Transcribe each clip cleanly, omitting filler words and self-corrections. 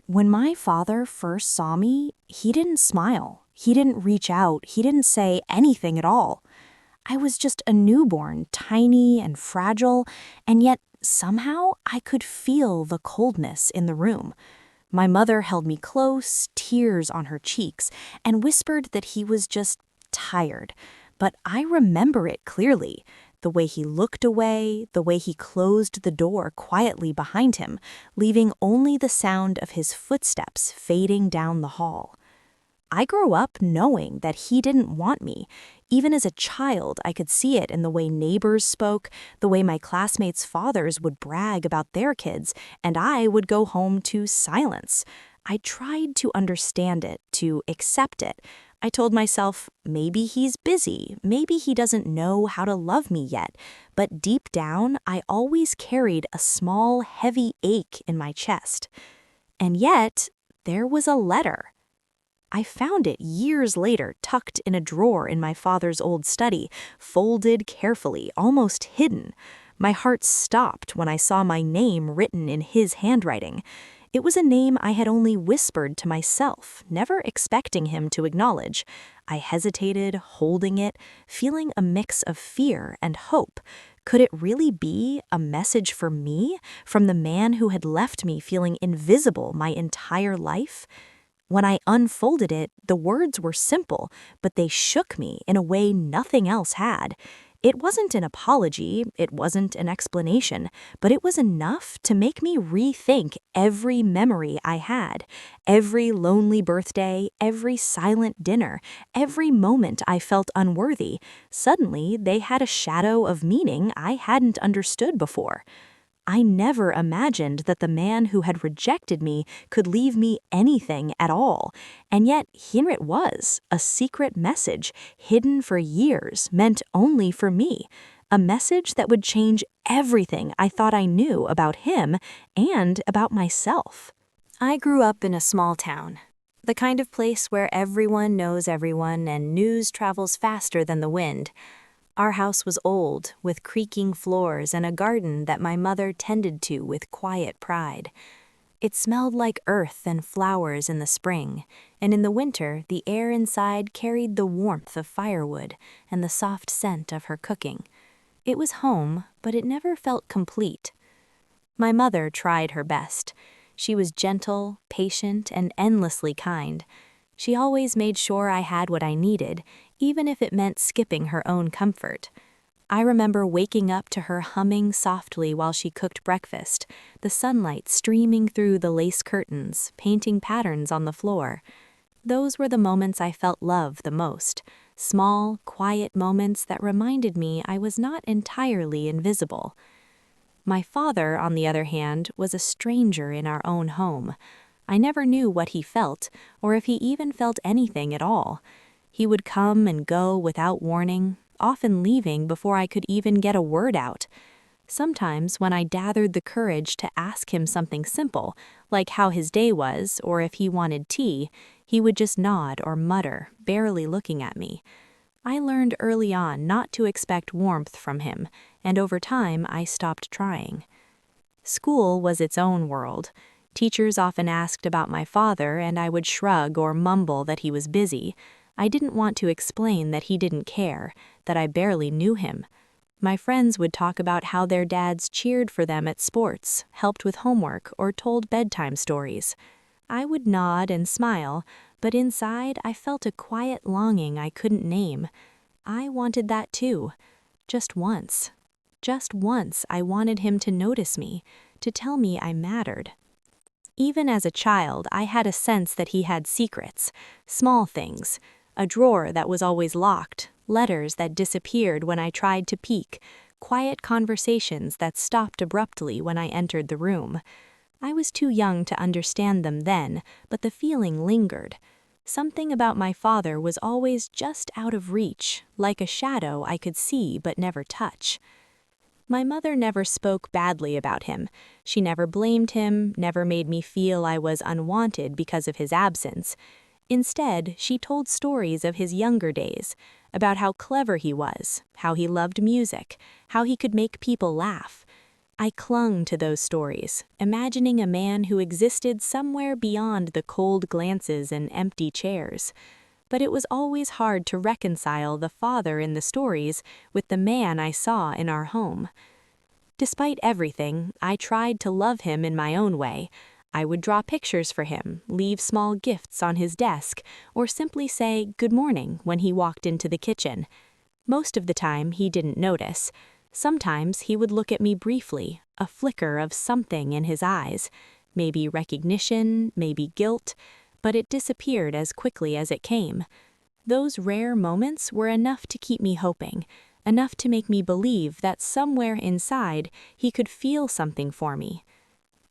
When my father first saw me, he didn't smile. He didn't reach out. He didn't say anything at all. I was just a newborn, tiny and fragile, and yet somehow I could feel the coldness in the room. My mother held me close, tears on her cheeks, and whispered that he was just tired. But I remember it clearly. The way he looked away, the way he closed the door quietly behind him, leaving only the sound of his footsteps fading down the hall. I grew up knowing that he didn't want me. Even as a child, I could see it in the way neighbors spoke, the way my classmates' fathers would brag about their kids, and I would go home to silence. I tried to understand it, to accept it. I told myself, maybe he's busy, maybe he doesn't know how to love me yet. But deep down, I always carried a small, heavy ache in my chest. And yet, there was a letter. I found it years later tucked in a drawer in my father's old study, folded carefully, almost hidden. My heart stopped when I saw my name written in his handwriting. It was a name I had only whispered to myself, never expecting him to acknowledge. I hesitated, holding it, feeling a mix of fear and hope. Could it really be a message for me, from the man who had left me feeling invisible my entire life? When I unfolded it, the words were simple, but they shook me in a way nothing else had. It wasn't an apology, it wasn't an explanation, but it was enough to make me rethink every memory I had, every lonely birthday, every silent dinner, every moment I felt unworthy. Suddenly, they had a shadow of meaning I hadn't understood before. I never imagined that the man who had rejected me could leave me anything at all. And yet here it was, a secret message, hidden for years, meant only for me. A message that would change everything I thought I knew about him and about myself. I grew up in a small town, the kind of place where everyone knows everyone and news travels faster than the wind. Our house was old, with creaking floors and a garden that my mother tended to with quiet pride. It smelled like earth and flowers in the spring, and in the winter the air inside carried the warmth of firewood and the soft scent of her cooking. It was home, but it never felt complete. My mother tried her best. She was gentle, patient, and endlessly kind. She always made sure I had what I needed, even if it meant skipping her own comfort. I remember waking up to her humming softly while she cooked breakfast, the sunlight streaming through the lace curtains, painting patterns on the floor. Those were the moments I felt love the most, small, quiet moments that reminded me I was not entirely invisible. My father, on the other hand, was a stranger in our own home. I never knew what he felt, or if he even felt anything at all. He would come and go without warning, often leaving before I could even get a word out. Sometimes, when I gathered the courage to ask him something simple, like how his day was or if he wanted tea, he would just nod or mutter, barely looking at me. I learned early on not to expect warmth from him, and over time I stopped trying. School was its own world. Teachers often asked about my father, and I would shrug or mumble that he was busy. I didn't want to explain that he didn't care, that I barely knew him. My friends would talk about how their dads cheered for them at sports, helped with homework, or told bedtime stories. I would nod and smile, but inside I felt a quiet longing I couldn't name. I wanted that too. Just once. Just once I wanted him to notice me, to tell me I mattered. Even as a child, I had a sense that he had secrets, small things, a drawer that was always locked, letters that disappeared when I tried to peek, quiet conversations that stopped abruptly when I entered the room. I was too young to understand them then, but the feeling lingered. Something about my father was always just out of reach, like a shadow I could see but never touch. My mother never spoke badly about him. She never blamed him, never made me feel I was unwanted because of his absence. Instead, she told stories of his younger days, about how clever he was, how he loved music, how he could make people laugh. I clung to those stories, imagining a man who existed somewhere beyond the cold glances and empty chairs. But it was always hard to reconcile the father in the stories with the man I saw in our home. Despite everything, I tried to love him in my own way. I would draw pictures for him, leave small gifts on his desk, or simply say good morning when he walked into the kitchen. Most of the time, he didn't notice. Sometimes he would look at me briefly, a flicker of something in his eyes, maybe recognition, maybe guilt, but it disappeared as quickly as it came. Those rare moments were enough to keep me hoping, enough to make me believe that somewhere inside he could feel something for me.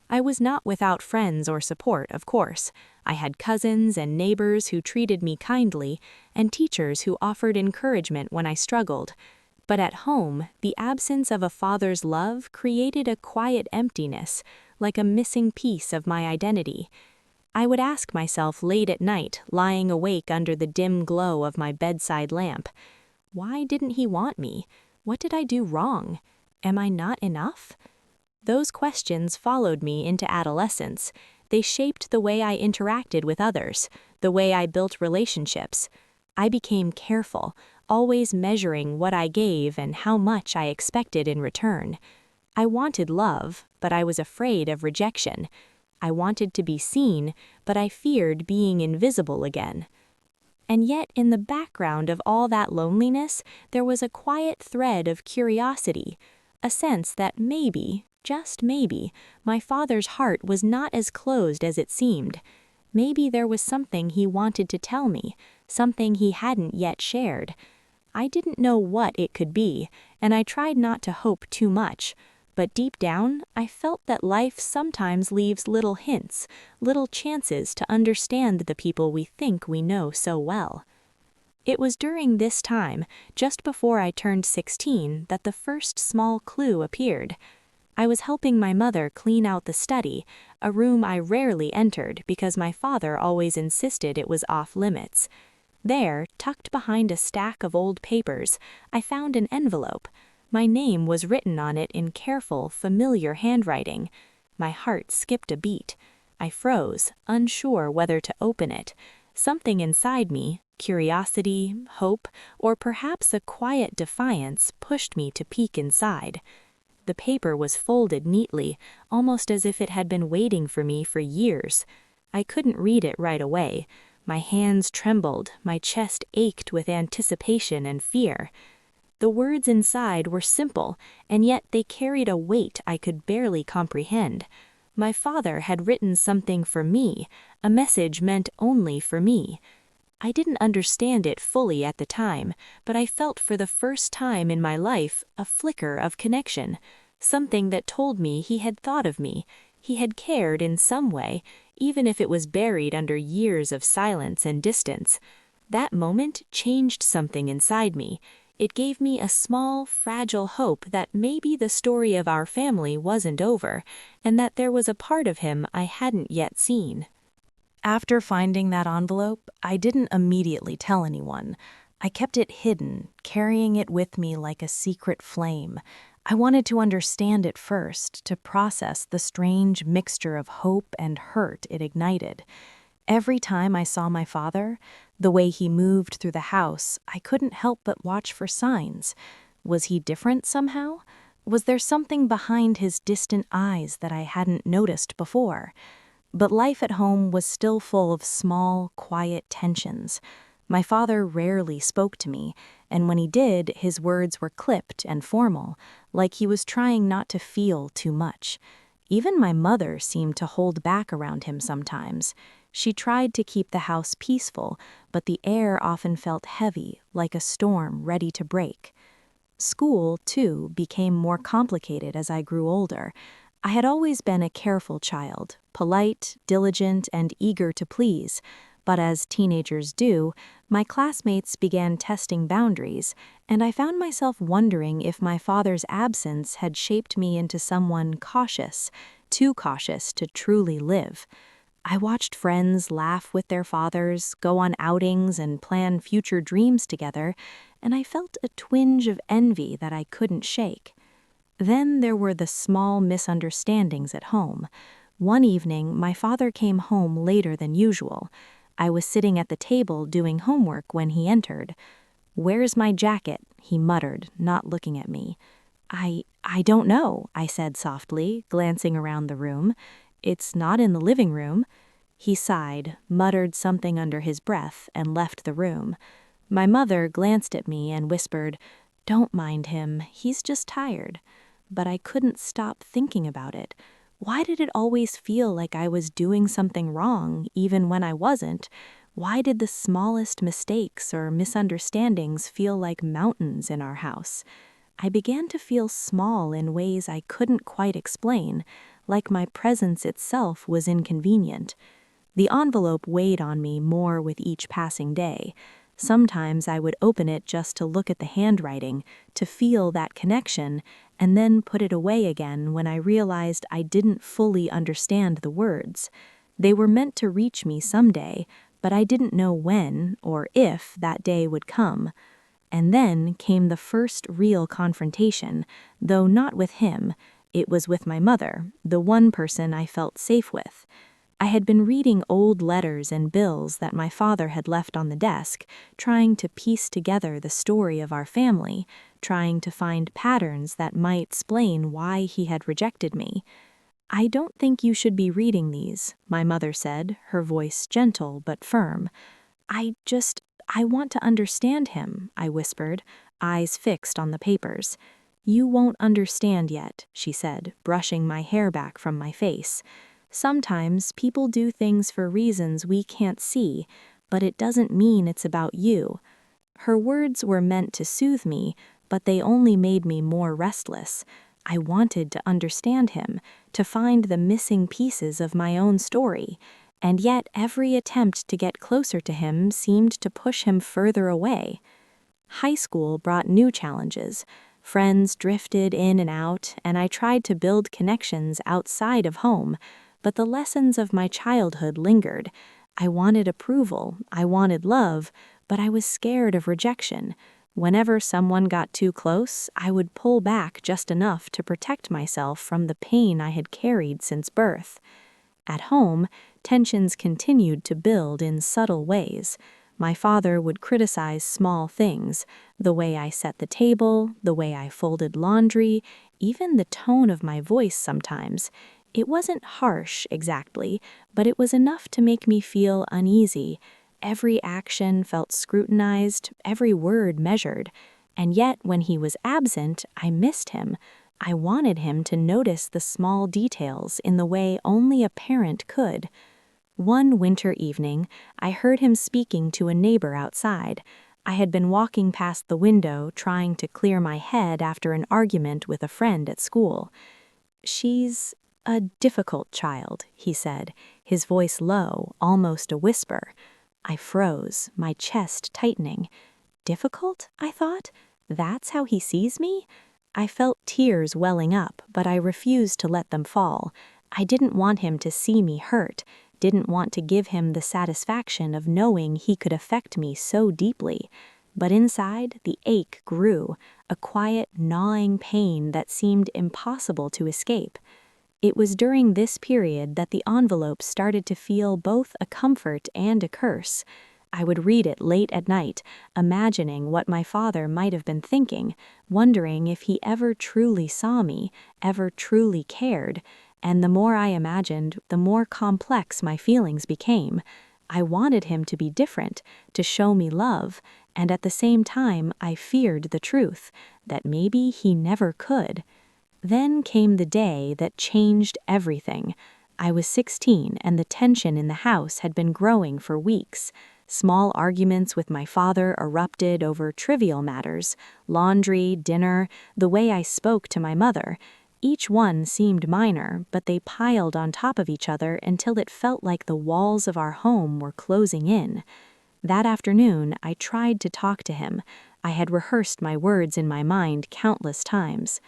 I was not without friends or support, of course. I had cousins and neighbors who treated me kindly, and teachers who offered encouragement when I struggled. But at home, the absence of a father's love created a quiet emptiness, like a missing piece of my identity. I would ask myself late at night, lying awake under the dim glow of my bedside lamp, why didn't he want me? What did I do wrong? Am I not enough? Those questions followed me into adolescence. They shaped the way I interacted with others, the way I built relationships. I became careful, always measuring what I gave and how much I expected in return. I wanted love, but I was afraid of rejection. I wanted to be seen, but I feared being invisible again. And yet, in the background of all that loneliness, there was a quiet thread of curiosity, a sense that maybe, just maybe, my father's heart was not as closed as it seemed. Maybe there was something he wanted to tell me, something he hadn't yet shared. I didn't know what it could be, and I tried not to hope too much. But deep down, I felt that life sometimes leaves little hints, little chances to understand the people we think we know so well. It was during this time, just before I turned 16, that the first small clue appeared. I was helping my mother clean out the study, a room I rarely entered because my father always insisted it was off limits. There, tucked behind a stack of old papers, I found an envelope. My name was written on it in careful, familiar handwriting. My heart skipped a beat. I froze, unsure whether to open it. Something inside me, curiosity, hope, or perhaps a quiet defiance, pushed me to peek inside. The paper was folded neatly, almost as if it had been waiting for me for years. I couldn't read it right away. My hands trembled, my chest ached with anticipation and fear. The words inside were simple, and yet they carried a weight I could barely comprehend. My father had written something for me, a message meant only for me. I didn't understand it fully at the time, but I felt for the first time in my life a flicker of connection, something that told me he had thought of me, he had cared in some way, even if it was buried under years of silence and distance. That moment changed something inside me. It gave me a small, fragile hope that maybe the story of our family wasn't over, and that there was a part of him I hadn't yet seen. After finding that envelope, I didn't immediately tell anyone. I kept it hidden, carrying it with me like a secret flame. I wanted to understand it first, to process the strange mixture of hope and hurt it ignited. Every time I saw my father, the way he moved through the house, I couldn't help but watch for signs. Was he different somehow? Was there something behind his distant eyes that I hadn't noticed before? But life at home was still full of small, quiet tensions. My father rarely spoke to me, and when he did, his words were clipped and formal, like he was trying not to feel too much. Even my mother seemed to hold back around him sometimes. She tried to keep the house peaceful, but the air often felt heavy, like a storm ready to break. School, too, became more complicated as I grew older. I had always been a careful child, polite, diligent, and eager to please. But as teenagers do, my classmates began testing boundaries, and I found myself wondering if my father's absence had shaped me into someone cautious, too cautious to truly live. I watched friends laugh with their fathers, go on outings, and plan future dreams together, and I felt a twinge of envy that I couldn't shake. Then there were the small misunderstandings at home. One evening, my father came home later than usual. I was sitting at the table doing homework when he entered. "Where's my jacket?" he muttered, not looking at me. I don't know," I said softly, glancing around the room. "It's not in the living room." He sighed, muttered something under his breath, and left the room. My mother glanced at me and whispered, "Don't mind him, he's just tired." But I couldn't stop thinking about it. Why did it always feel like I was doing something wrong, even when I wasn't? Why did the smallest mistakes or misunderstandings feel like mountains in our house? I began to feel small in ways I couldn't quite explain, like my presence itself was inconvenient. The envelope weighed on me more with each passing day. Sometimes I would open it just to look at the handwriting, to feel that connection, and then put it away again when I realized I didn't fully understand the words. They were meant to reach me someday, but I didn't know when or if that day would come. And then came the first real confrontation, though not with him. It was with my mother, the one person I felt safe with. I had been reading old letters and bills that my father had left on the desk, trying to piece together the story of our family, trying to find patterns that might explain why he had rejected me. "I don't think you should be reading these," my mother said, her voice gentle but firm. I want to understand him," I whispered, eyes fixed on the papers. "You won't understand yet," she said, brushing my hair back from my face. "Sometimes people do things for reasons we can't see, but it doesn't mean it's about you." Her words were meant to soothe me, but they only made me more restless. I wanted to understand him, to find the missing pieces of my own story. And yet every attempt to get closer to him seemed to push him further away. High school brought new challenges. Friends drifted in and out, and I tried to build connections outside of home, but the lessons of my childhood lingered. I wanted approval, I wanted love, but I was scared of rejection. Whenever someone got too close, I would pull back just enough to protect myself from the pain I had carried since birth. At home, tensions continued to build in subtle ways. My father would criticize small things, the way I set the table, the way I folded laundry, even the tone of my voice sometimes. It wasn't harsh, exactly, but it was enough to make me feel uneasy. Every action felt scrutinized, every word measured. And yet, when he was absent, I missed him. I wanted him to notice the small details in the way only a parent could. One winter evening, I heard him speaking to a neighbor outside. I had been walking past the window, trying to clear my head after an argument with a friend at school. "She's a difficult child," he said, his voice low, almost a whisper. I froze, my chest tightening. Difficult, I thought? That's how he sees me? I felt tears welling up, but I refused to let them fall. I didn't want him to see me hurt, didn't want to give him the satisfaction of knowing he could affect me so deeply. But inside, the ache grew, a quiet, gnawing pain that seemed impossible to escape. It was during this period that the envelope started to feel both a comfort and a curse. I would read it late at night, imagining what my father might have been thinking, wondering if he ever truly saw me, ever truly cared. And the more I imagined, the more complex my feelings became. I wanted him to be different, to show me love, and at the same time I feared the truth, that maybe he never could. Then came the day that changed everything. I was 16 and the tension in the house had been growing for weeks. Small arguments with my father erupted over trivial matters, laundry, dinner, the way I spoke to my mother. Each one seemed minor, but they piled on top of each other until it felt like the walls of our home were closing in. That afternoon, I tried to talk to him. I had rehearsed my words in my mind countless times.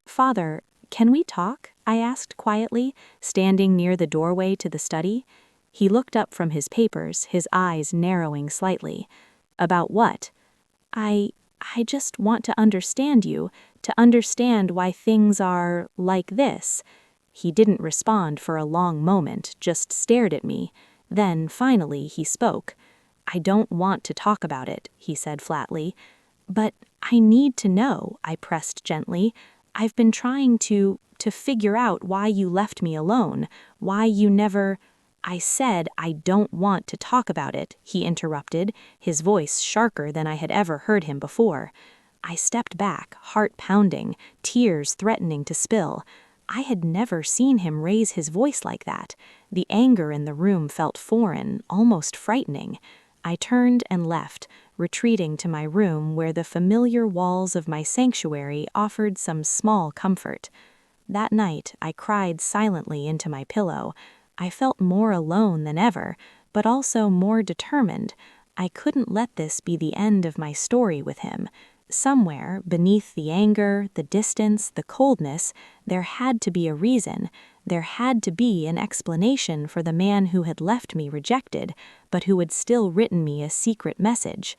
"Father, can we talk?" I asked quietly, standing near the doorway to the study. He looked up from his papers, his eyes narrowing slightly. "About what?" I I just want to understand you, to understand why things are like this." He didn't respond for a long moment, just stared at me. Then, finally, he spoke. "I don't want to talk about it," he said flatly. "But I need to know," I pressed gently. "I've been trying to figure out why you left me alone, why you never—" "I said I don't want to talk about it," he interrupted, his voice sharper than I had ever heard him before. I stepped back, heart pounding, tears threatening to spill. I had never seen him raise his voice like that. The anger in the room felt foreign, almost frightening. I turned and left, retreating to my room where the familiar walls of my sanctuary offered some small comfort. That night, I cried silently into my pillow. I felt more alone than ever, but also more determined. I couldn't let this be the end of my story with him. Somewhere, beneath the anger, the distance, the coldness, there had to be a reason. There had to be an explanation for the man who had left me rejected, but who had still written me a secret message.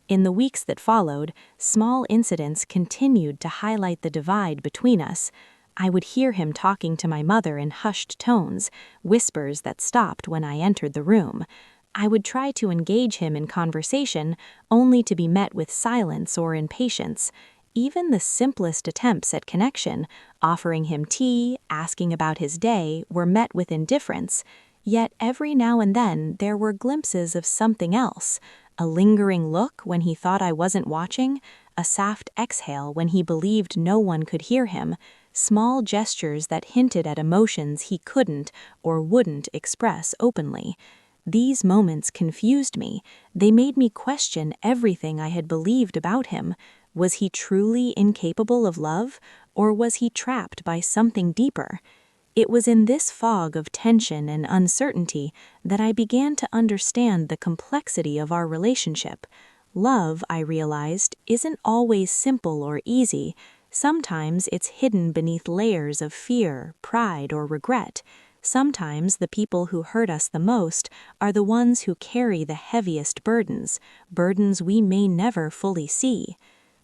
In the weeks that followed, small incidents continued to highlight the divide between us. I would hear him talking to my mother in hushed tones, whispers that stopped when I entered the room. I would try to engage him in conversation, only to be met with silence or impatience. Even the simplest attempts at connection, offering him tea, asking about his day, were met with indifference. Yet every now and then there were glimpses of something else. A lingering look when he thought I wasn't watching, a soft exhale when he believed no one could hear him, small gestures that hinted at emotions he couldn't or wouldn't express openly. These moments confused me. They made me question everything I had believed about him. Was he truly incapable of love, or was he trapped by something deeper? It was in this fog of tension and uncertainty that I began to understand the complexity of our relationship. Love, I realized, isn't always simple or easy. Sometimes it's hidden beneath layers of fear, pride, or regret. Sometimes the people who hurt us the most are the ones who carry the heaviest burdens, burdens we may never fully see.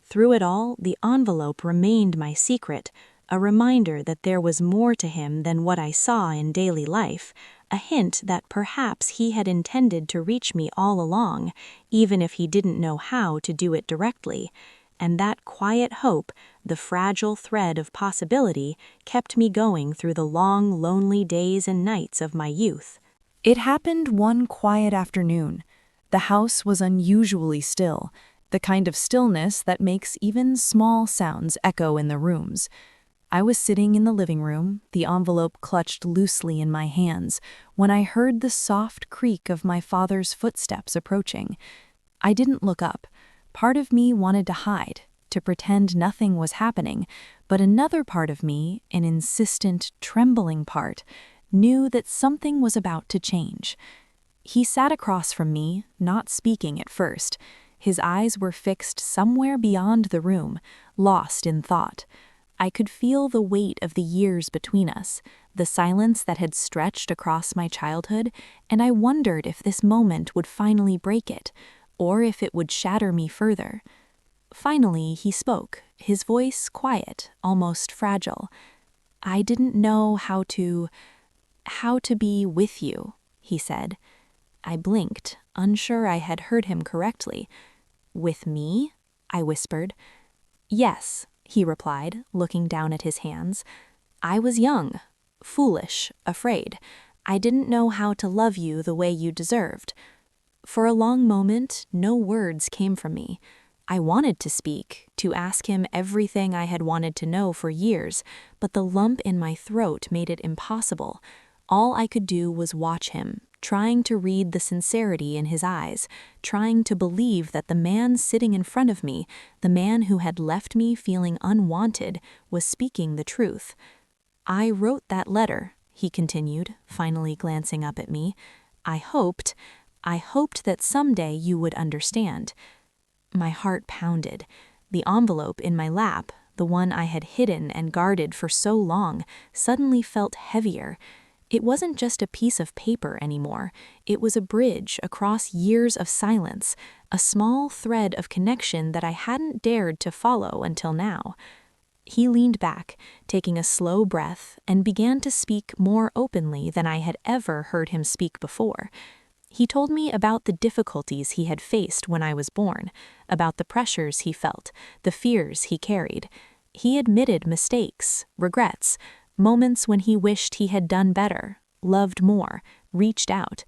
Through it all, the envelope remained my secret, a reminder that there was more to him than what I saw in daily life, a hint that perhaps he had intended to reach me all along, even if he didn't know how to do it directly. And that quiet hope, the fragile thread of possibility, kept me going through the long, lonely days and nights of my youth. It happened one quiet afternoon. The house was unusually still, the kind of stillness that makes even small sounds echo in the rooms. I was sitting in the living room, the envelope clutched loosely in my hands, when I heard the soft creak of my father's footsteps approaching. I didn't look up. Part of me wanted to hide, to pretend nothing was happening, but another part of me, an insistent, trembling part, knew that something was about to change. He sat across from me, not speaking at first. His eyes were fixed somewhere beyond the room, lost in thought. I could feel the weight of the years between us, the silence that had stretched across my childhood, and I wondered if this moment would finally break it, or if it would shatter me further. Finally, he spoke, his voice quiet, almost fragile. "I didn't know how to be with you," he said. I blinked, unsure I had heard him correctly. "With me?" I whispered. "Yes," he replied, looking down at his hands. "I was young, foolish, afraid. I didn't know how to love you the way you deserved." For a long moment, no words came from me. I wanted to speak, to ask him everything I had wanted to know for years, but the lump in my throat made it impossible. All I could do was watch him, trying to read the sincerity in his eyes, trying to believe that the man sitting in front of me, the man who had left me feeling unwanted, was speaking the truth. "I wrote that letter," he continued, finally glancing up at me. I hoped that someday you would understand." My heart pounded. The envelope in my lap, the one I had hidden and guarded for so long, suddenly felt heavier. It wasn't just a piece of paper anymore. It was a bridge across years of silence, a small thread of connection that I hadn't dared to follow until now. He leaned back, taking a slow breath, and began to speak more openly than I had ever heard him speak before. He told me about the difficulties he had faced when I was born, about the pressures he felt, the fears he carried. He admitted mistakes, regrets, moments when he wished he had done better, loved more, reached out.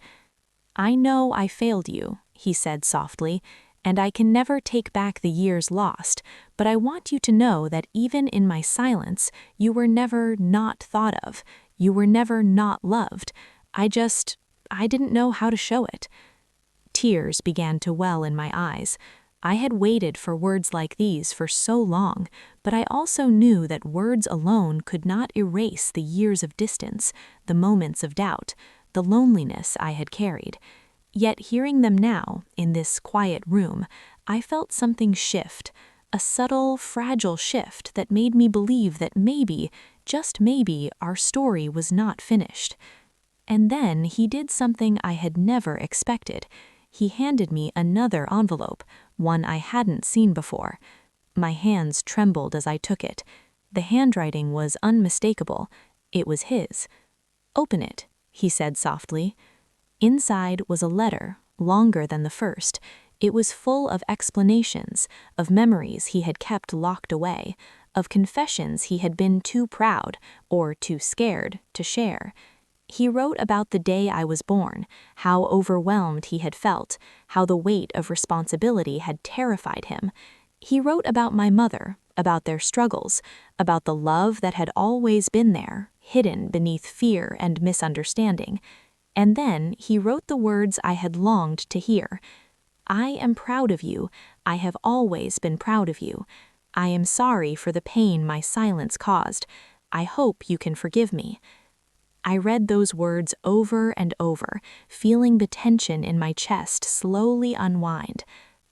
"I know I failed you," he said softly, "and I can never take back the years lost, but I want you to know that even in my silence, you were never not thought of. You were never not loved. I didn't know how to show it." Tears began to well in my eyes. I had waited for words like these for so long, but I also knew that words alone could not erase the years of distance, the moments of doubt, the loneliness I had carried. Yet hearing them now, in this quiet room, I felt something shift, a subtle, fragile shift that made me believe that maybe, just maybe, our story was not finished. And then he did something I had never expected. He handed me another envelope, one I hadn't seen before. My hands trembled as I took it. The handwriting was unmistakable. It was his. "Open it," he said softly. Inside was a letter, longer than the first. It was full of explanations, of memories he had kept locked away, of confessions he had been too proud, or too scared, to share. He wrote about the day I was born, how overwhelmed he had felt, how the weight of responsibility had terrified him. He wrote about my mother, about their struggles, about the love that had always been there, hidden beneath fear and misunderstanding. And then he wrote the words I had longed to hear. "I am proud of you. I have always been proud of you. I am sorry for the pain my silence caused. I hope you can forgive me." I read those words over and over, feeling the tension in my chest slowly unwind.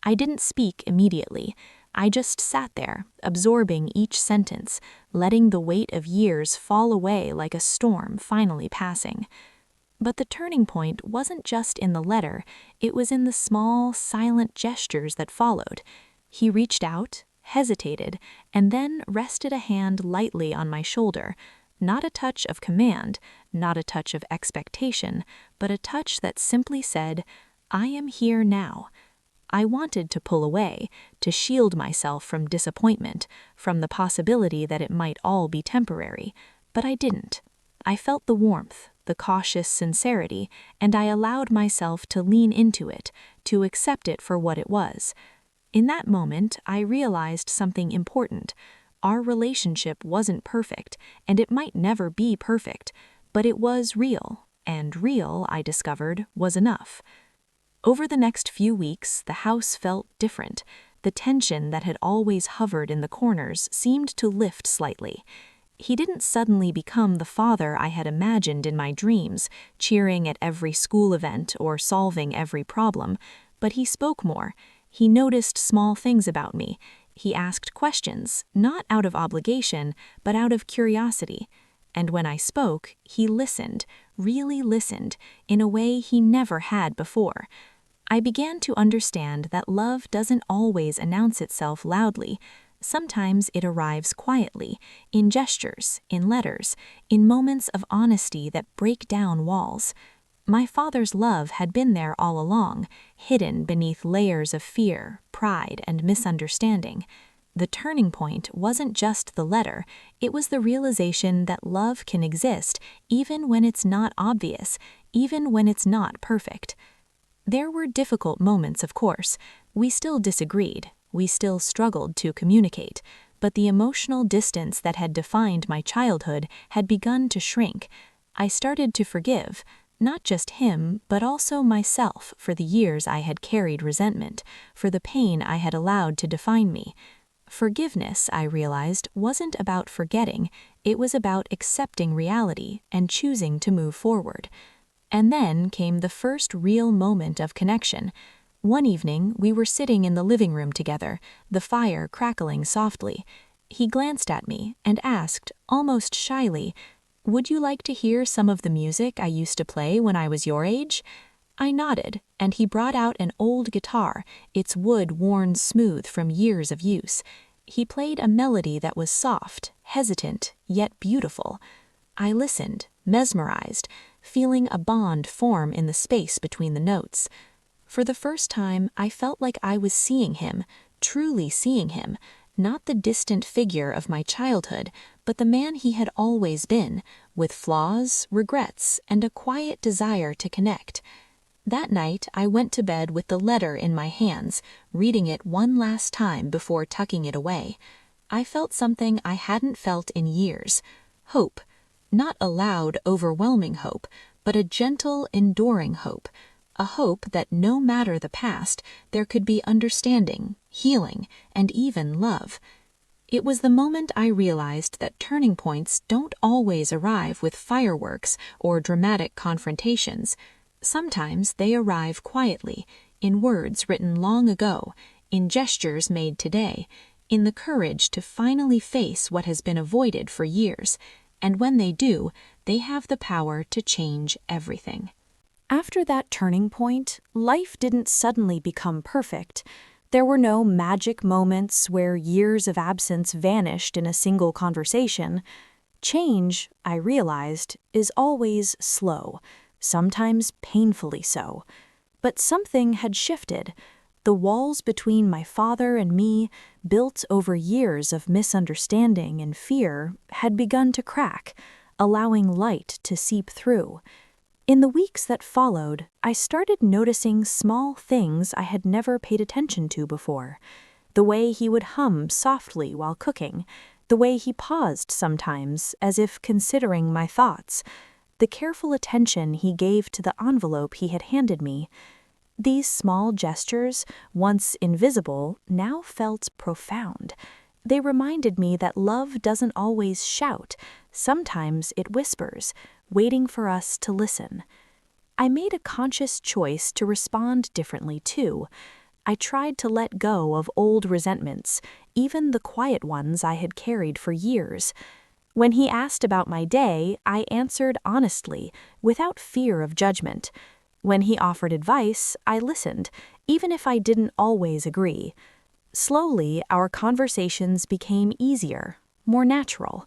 I didn't speak immediately. I just sat there, absorbing each sentence, letting the weight of years fall away like a storm finally passing. But the turning point wasn't just in the letter, it was in the small, silent gestures that followed. He reached out, hesitated, and then rested a hand lightly on my shoulder. Not a touch of command, not a touch of expectation, but a touch that simply said, "I am here now." I wanted to pull away, to shield myself from disappointment, from the possibility that it might all be temporary, but I didn't. I felt the warmth, the cautious sincerity, and I allowed myself to lean into it, to accept it for what it was. In that moment, I realized something important. Our relationship wasn't perfect, and it might never be perfect, but it was real, and real, I discovered, was enough. Over the next few weeks, the house felt different. The tension that had always hovered in the corners seemed to lift slightly. He didn't suddenly become the father I had imagined in my dreams, cheering at every school event or solving every problem, but he spoke more. He noticed small things about me. He asked questions, not out of obligation, but out of curiosity. And when I spoke, he listened, really listened, in a way he never had before. I began to understand that love doesn't always announce itself loudly. Sometimes it arrives quietly, in gestures, in letters, in moments of honesty that break down walls. My father's love had been there all along, hidden beneath layers of fear, pride, and misunderstanding. The turning point wasn't just the letter, it was the realization that love can exist even when it's not obvious, even when it's not perfect. There were difficult moments, of course. We still disagreed, we still struggled to communicate, but the emotional distance that had defined my childhood had begun to shrink. I started to forgive, not just him, but also myself for the years I had carried resentment, for the pain I had allowed to define me. Forgiveness, I realized, wasn't about forgetting, it was about accepting reality and choosing to move forward. And then came the first real moment of connection. One evening, we were sitting in the living room together, the fire crackling softly. He glanced at me and asked, almost shyly, "Would you like to hear some of the music I used to play when I was your age?" I nodded, and he brought out an old guitar, its wood worn smooth from years of use. He played a melody that was soft, hesitant, yet beautiful. I listened, mesmerized, feeling a bond form in the space between the notes. For the first time, I felt like I was seeing him, truly seeing him, not the distant figure of my childhood, but the man he had always been, with flaws, regrets, and a quiet desire to connect. That night, I went to bed with the letter in my hands, reading it one last time before tucking it away. I felt something I hadn't felt in years. Hope. Not a loud, overwhelming hope, but a gentle, enduring hope. A hope that no matter the past, there could be understanding, healing, and even love. It was the moment I realized that turning points don't always arrive with fireworks or dramatic confrontations. Sometimes they arrive quietly, in words written long ago, in gestures made today, in the courage to finally face what has been avoided for years. And when they do, they have the power to change everything. After that turning point, life didn't suddenly become perfect. There were no magic moments where years of absence vanished in a single conversation. Change, I realized, is always slow, sometimes painfully so. But something had shifted. The walls between my father and me, built over years of misunderstanding and fear, had begun to crack, allowing light to seep through. In the weeks that followed, I started noticing small things I had never paid attention to before. The way he would hum softly while cooking, the way he paused sometimes as if considering my thoughts, the careful attention he gave to the envelope he had handed me. These small gestures, once invisible, now felt profound. They reminded me that love doesn't always shout. Sometimes it whispers, waiting for us to listen. I made a conscious choice to respond differently, too. I tried to let go of old resentments, even the quiet ones I had carried for years. When he asked about my day, I answered honestly, without fear of judgment. When he offered advice, I listened, even if I didn't always agree. Slowly, our conversations became easier, more natural.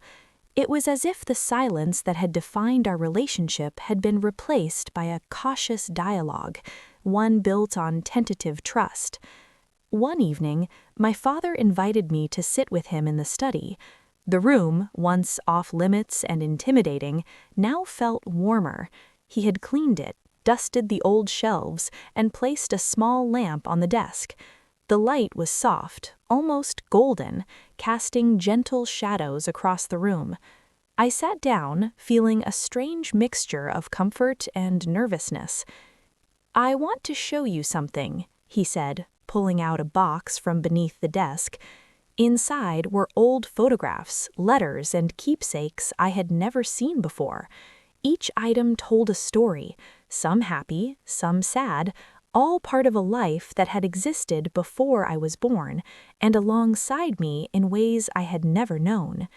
It was as if the silence that had defined our relationship had been replaced by a cautious dialogue, one built on tentative trust. One evening, my father invited me to sit with him in the study. The room, once off-limits and intimidating, now felt warmer. He had cleaned it, dusted the old shelves, and placed a small lamp on the desk. The light was soft, almost golden, casting gentle shadows across the room. I sat down, feeling a strange mixture of comfort and nervousness. "I want to show you something," he said, pulling out a box from beneath the desk. Inside were old photographs, letters, and keepsakes I had never seen before. Each item told a story, some happy, some sad, all part of a life that had existed before I was born, and alongside me in ways I had never known.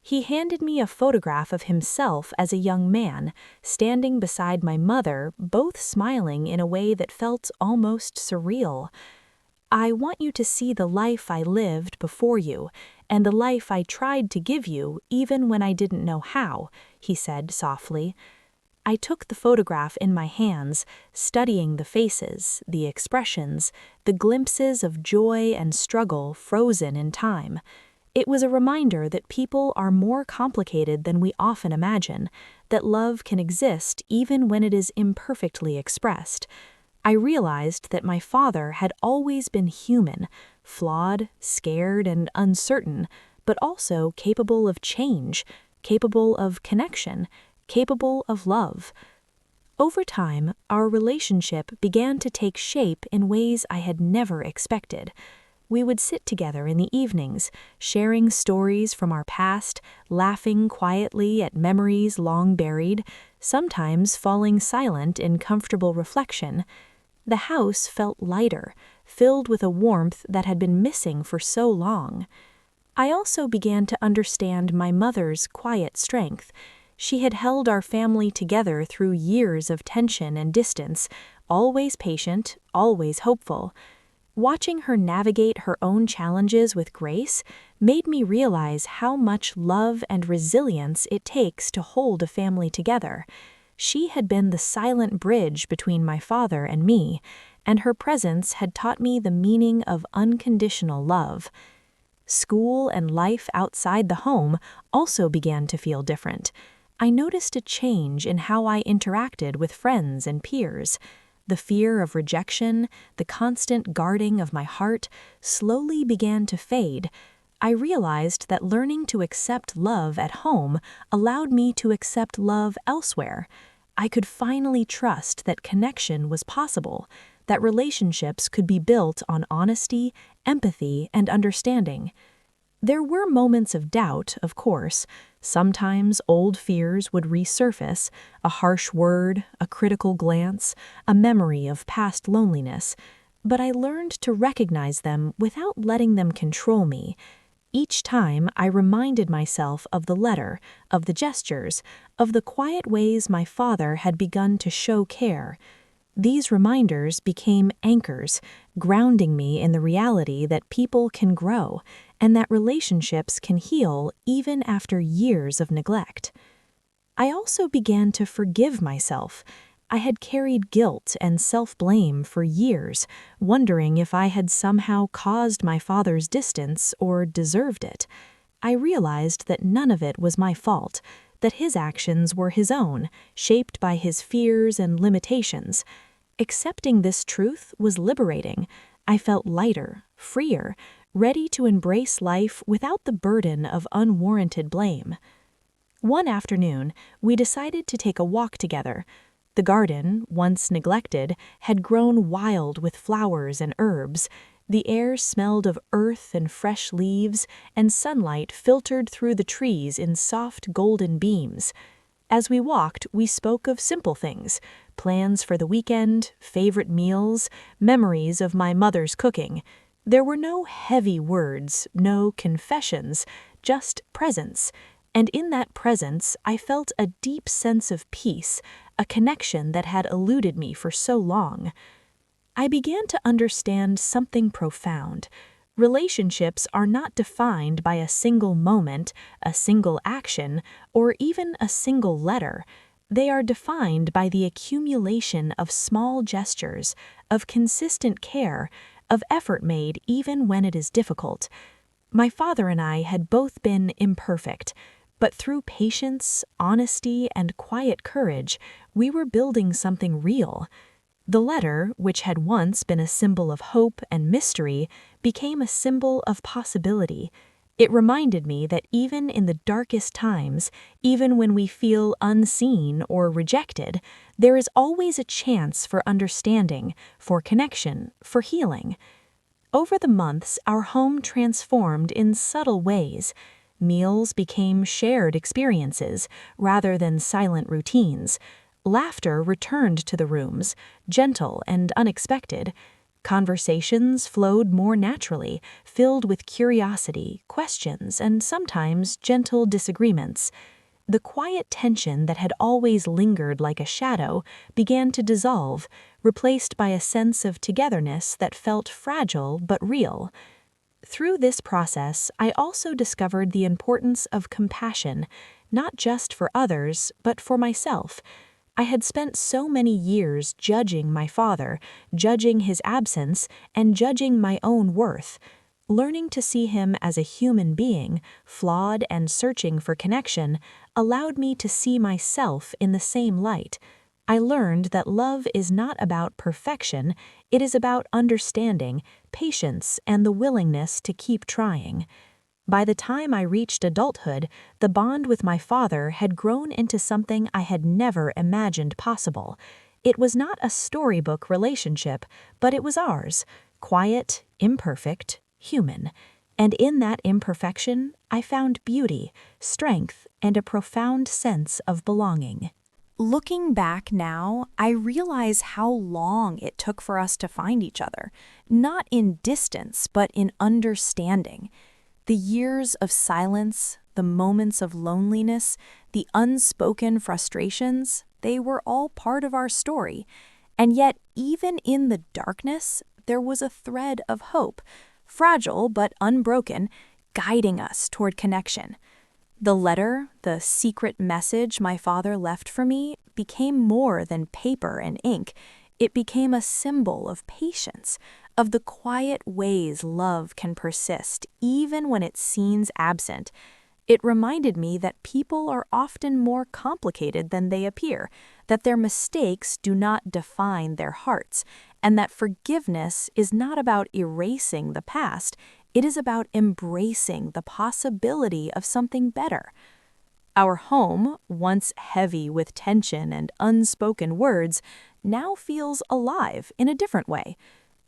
He handed me a photograph of himself as a young man, standing beside my mother, both smiling in a way that felt almost surreal. "I want you to see the life I lived before you, and the life I tried to give you even when I didn't know how," he said softly. I took the photograph in my hands, studying the faces, the expressions, the glimpses of joy and struggle frozen in time. It was a reminder that people are more complicated than we often imagine, that love can exist even when it is imperfectly expressed. I realized that my father had always been human, flawed, scared, and uncertain, but also capable of change, capable of connection, capable of love. Over time, our relationship began to take shape in ways I had never expected. We would sit together in the evenings, sharing stories from our past, laughing quietly at memories long buried, sometimes falling silent in comfortable reflection. The house felt lighter, filled with a warmth that had been missing for so long. I also began to understand my mother's quiet strength. She had held our family together through years of tension and distance, always patient, always hopeful. Watching her navigate her own challenges with grace made me realize how much love and resilience it takes to hold a family together. She had been the silent bridge between my father and me, and her presence had taught me the meaning of unconditional love. School and life outside the home also began to feel different. I noticed a change in how I interacted with friends and peers. The fear of rejection, the constant guarding of my heart, slowly began to fade. I realized that learning to accept love at home allowed me to accept love elsewhere. I could finally trust that connection was possible, that relationships could be built on honesty, empathy, and understanding. There were moments of doubt, of course. Sometimes old fears would resurface, a harsh word, a critical glance, a memory of past loneliness. But I learned to recognize them without letting them control me. Each time I reminded myself of the letter, of the gestures, of the quiet ways my father had begun to show care. These reminders became anchors, grounding me in the reality that people can grow and that relationships can heal even after years of neglect. I also began to forgive myself. I had carried guilt and self-blame for years, wondering if I had somehow caused my father's distance or deserved it. I realized that none of it was my fault, that his actions were his own, shaped by his fears and limitations. Accepting this truth was liberating. I felt lighter, freer, ready to embrace life without the burden of unwarranted blame. One afternoon, we decided to take a walk together. The garden, once neglected, had grown wild with flowers and herbs. The air smelled of earth and fresh leaves, and sunlight filtered through the trees in soft golden beams. As we walked, we spoke of simple things: plans for the weekend, favorite meals, memories of my mother's cooking. There were no heavy words, no confessions, just presence. And in that presence, I felt a deep sense of peace, a connection that had eluded me for so long. I began to understand something profound. Relationships are not defined by a single moment, a single action, or even a single letter. They are defined by the accumulation of small gestures, of consistent care, of effort made even when it is difficult. My father and I had both been imperfect, but through patience, honesty, and quiet courage, we were building something real. The letter, which had once been a symbol of hope and mystery, became a symbol of possibility. It reminded me that even in the darkest times, even when we feel unseen or rejected, there is always a chance for understanding, for connection, for healing. Over the months, our home transformed in subtle ways. Meals became shared experiences rather than silent routines. Laughter returned to the rooms, gentle and unexpected. Conversations flowed more naturally, filled with curiosity, questions, and sometimes gentle disagreements. The quiet tension that had always lingered like a shadow began to dissolve, replaced by a sense of togetherness that felt fragile but real. Through this process, I also discovered the importance of compassion, not just for others, but for myself. I had spent so many years judging my father, judging his absence, and judging my own worth. Learning to see him as a human being, flawed and searching for connection, allowed me to see myself in the same light. I learned that love is not about perfection, it is about understanding, patience, and the willingness to keep trying. By the time I reached adulthood, the bond with my father had grown into something I had never imagined possible. It was not a storybook relationship, but it was ours, quiet, imperfect, human. And in that imperfection, I found beauty, strength, and a profound sense of belonging. Looking back now, I realize how long it took for us to find each other, not in distance, but in understanding. The years of silence, the moments of loneliness, the unspoken frustrations, they were all part of our story. And yet, even in the darkness, there was a thread of hope, fragile but unbroken, guiding us toward connection. The letter, the secret message my father left for me, became more than paper and ink. It became a symbol of patience, of the quiet ways love can persist even when it seems absent. It reminded me that people are often more complicated than they appear, that their mistakes do not define their hearts, and that forgiveness is not about erasing the past, it is about embracing the possibility of something better. Our home, once heavy with tension and unspoken words, now feels alive in a different way.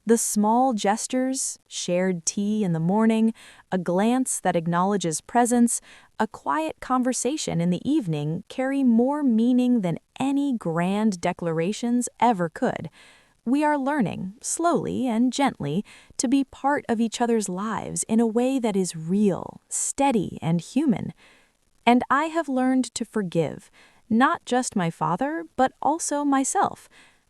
The small gestures, shared tea in the morning, a glance that acknowledges presence, a quiet conversation in the evening carry more meaning than any grand declarations ever could. We are learning, slowly and gently, to be part of each other's lives in a way that is real, steady, and human. And I have learned to forgive, not just my father, but also myself.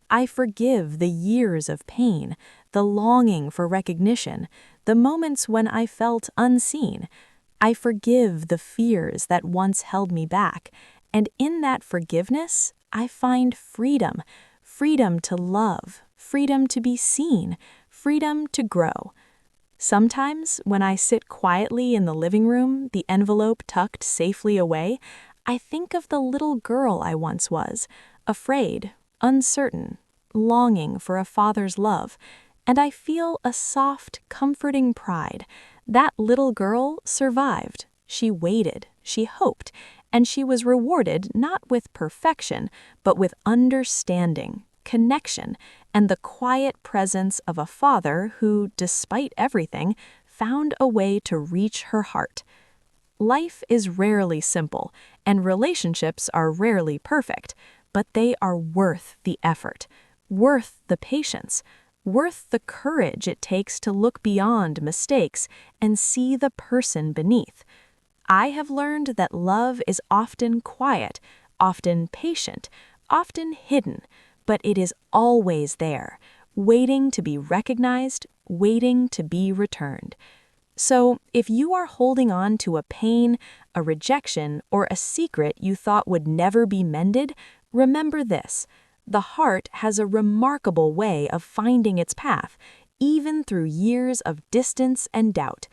I forgive the years of pain, the longing for recognition, the moments when I felt unseen. I forgive the fears that once held me back, and in that forgiveness, I find freedom. Freedom to love, freedom to be seen, freedom to grow. Sometimes, when I sit quietly in the living room, the envelope tucked safely away, I think of the little girl I once was, afraid, uncertain, longing for a father's love, and I feel a soft, comforting pride. That little girl survived. She waited, she hoped, and she was rewarded not with perfection, but with understanding, connection, and the quiet presence of a father who, despite everything, found a way to reach her heart. Life is rarely simple, and relationships are rarely perfect, but they are worth the effort, worth the patience, worth the courage it takes to look beyond mistakes and see the person beneath. I have learned that love is often quiet, often patient, often hidden, but it is always there, waiting to be recognized, waiting to be returned. So, if you are holding on to a pain, a rejection, or a secret you thought would never be mended, remember this: the heart has a remarkable way of finding its path, even through years of distance and doubt.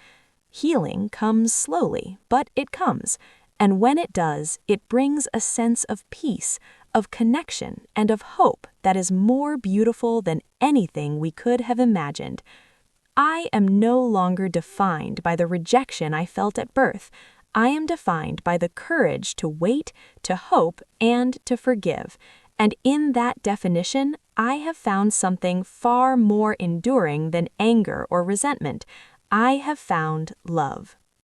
Healing comes slowly, but it comes, and when it does, it brings a sense of peace, of connection, and of hope that is more beautiful than anything we could have imagined. I am no longer defined by the rejection I felt at birth. I am defined by the courage to wait, to hope, and to forgive. And in that definition, I have found something far more enduring than anger or resentment. I have found love.